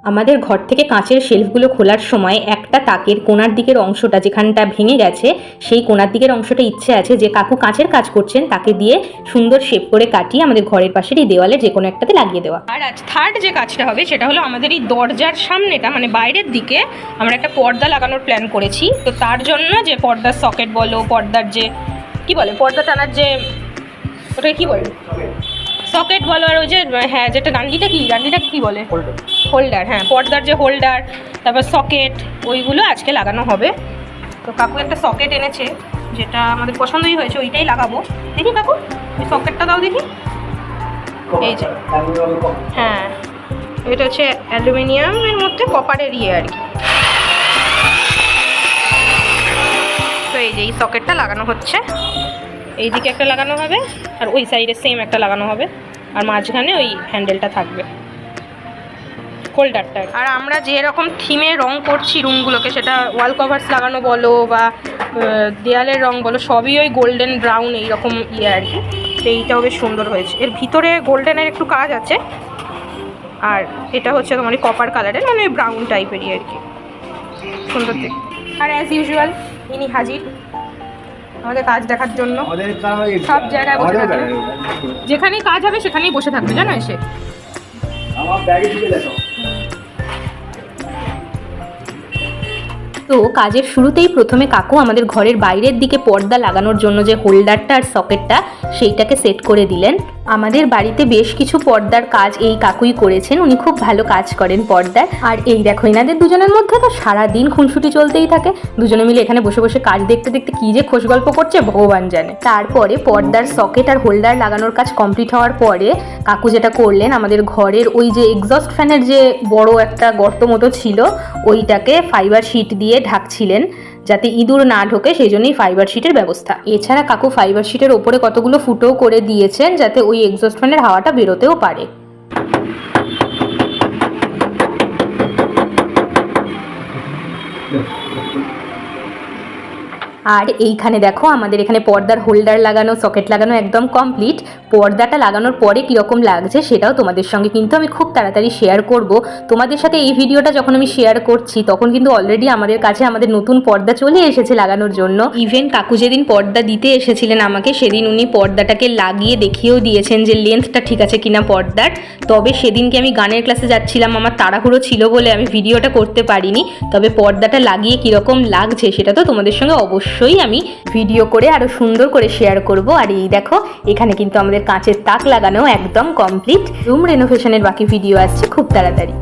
আমাদের ঘর থেকে কাঁচের শেলফগুলো খোলার সময় একটা তাকের কোণার দিকের অংশটা যেখানটা ভেঙে গেছে, সেই কোণার দিকের অংশটা ইচ্ছে আছে যে কাকু কাঁচের কাজ করছেন তাকে দিয়ে সুন্দর শেপ করে কাটিয়ে আমাদের ঘরের পাশের এই দেওয়ালে যে কোনো একটাতে লাগিয়ে দেওয়া। আর আজ থার্ড যে কাজটা হবে সেটা হলো আমাদের এই দরজার সামনেটা মানে বাইরের দিকে আমরা একটা পর্দা লাগানোর প্ল্যান করেছি। তো তার জন্য যে পর্দার সকেট বলো, পর্দার যে কি বলে পর্দা টানার যে ওটাকে কি বলে সকেট বলো, আর ওই যে হ্যাঁ যেটা ডান্ডিটা কি বলে হোল্ডার, হ্যাঁ পর্দার যে হোল্ডার তারপর সকেট ওইগুলো আজকে লাগানো হবে। তো কাকু একটা সকেট এনেছে যেটা আমাদের পছন্দই হয়েছে, ওইটাই লাগাবো। দেখি কাকু ওই সকেটটা দাও দেখি। এই যে হ্যাঁ এটা হচ্ছে অ্যালুমিনিয়ামের মধ্যে কপারের আর কি। তো এই যে এই সকেটটা লাগানো হচ্ছে, এই দিকে একটা লাগানো হবে আর ওই সাইডে সেম একটা লাগানো হবে, আর মাঝখানে ওই হ্যান্ডেলটা থাকবে হোল্ডারটা। আর আমরা যেরকম থিমে রং করছি রুমগুলোকে, সেটা ওয়াল কভার্স লাগানো বলো বা দেয়ালের রং বলো, সবই ওই গোল্ডেন ব্রাউন এইরকম আর কি। তো এইটাও বেশ সুন্দর হয়েছে, এর ভিতরে গোল্ডেনের একটু কাজ আছে, আর এটা হচ্ছে তোমার কপার কালারের মানে ব্রাউন টাইপেরই আর কি, সুন্দর দেখতে। আর অ্যাজ ইউজুয়াল ইনি হাজির আমাদের কাজ দেখার জন্য, সব জায়গায় বসে থাকবে, যেখানেই কাজ হবে সেখানেই বসে থাকবে জানো এসে। তো কাজের শুরুতেই প্রথমে কাকু আমাদের ঘরের বাইরের দিকে পর্দা লাগানোর জন্য যে হোল্ডারটা আর সকেটটা সেইটাকে সেট করে দিলেন। আমাদের বাড়িতে বেশ কিছু পর্দার কাজ এই কাকুই করেছেন, উনি খুব ভালো কাজ করেন পর্দার। আর এই দেখো এনাদের দুজনের মধ্যে তো সারাদিন খুনসুটি চলতেই থাকে, দুজনে মিলে এখানে বসে বসে কাজ দেখতে দেখতে কি যে খোশ গল্প করছে ভগবান জানে। তারপরে পর্দার সকেট আর হোল্ডার লাগানোর কাজ কমপ্লিট হওয়ার পরে কাকু যেটা করলেন, আমাদের ঘরের ওই যে এক্সস্ট ফ্যানের যে বড় একটা গর্ত মতো ছিল ওইটাকে ফাইবার শিট দিয়ে ঢাকছিলেন যাতে ইঁদুর না ঢোকে, সেই জন্যই ফাইবার শিটের ব্যবস্থা। এছাড়া কাকু ফাইবার শিটের ওপরে কতগুলো ফুটো করে দিয়েছেন যাতে ওই এক্সস্ট ফ্যানের হাওয়াটা বেরোতেও পারে। আর এইখানে দেখো আমাদের এখানে পর্দার হোল্ডার লাগানো, সকেট লাগানো একদম কমপ্লিট। পর্দাটা লাগানোর পরে কীরকম লাগছে সেটাও তোমাদের সঙ্গে কিন্তু আমি খুব তাড়াতাড়ি শেয়ার করব। তোমাদের সাথে এই ভিডিওটা যখন আমি শেয়ার করছি তখন কিন্তু অলরেডি আমাদের কাছে আমাদের নতুন পর্দা চলে এসেছে লাগানোর জন্য। ইভেন কাকু যেদিন পর্দা দিতে এসেছিলেন আমাকে, সেদিন উনি পর্দাটাকে লাগিয়ে দেখিয়েও দিয়েছেন যে লেন্থটা ঠিক আছে কিনা পর্দার। তবে সেদিনকে আমি গানের ক্লাসে যাচ্ছিলাম, আমার তাড়াহুড়ো ছিল বলে আমি ভিডিওটা করতে পারিনি। তবে পর্দাটা লাগিয়ে কীরকম লাগছে সেটা তো তোমাদের সঙ্গে অবশ্যই আমি ভিডিও করে আরো সুন্দর করে শেয়ার করব। আর এই দেখো এখানে কিন্তু আমাদের কাঁচের তাক লাগানো একদম কমপ্লিট। রুম রেনোভেশনের বাকি ভিডিও আসছে খুব তাড়াতাড়ি।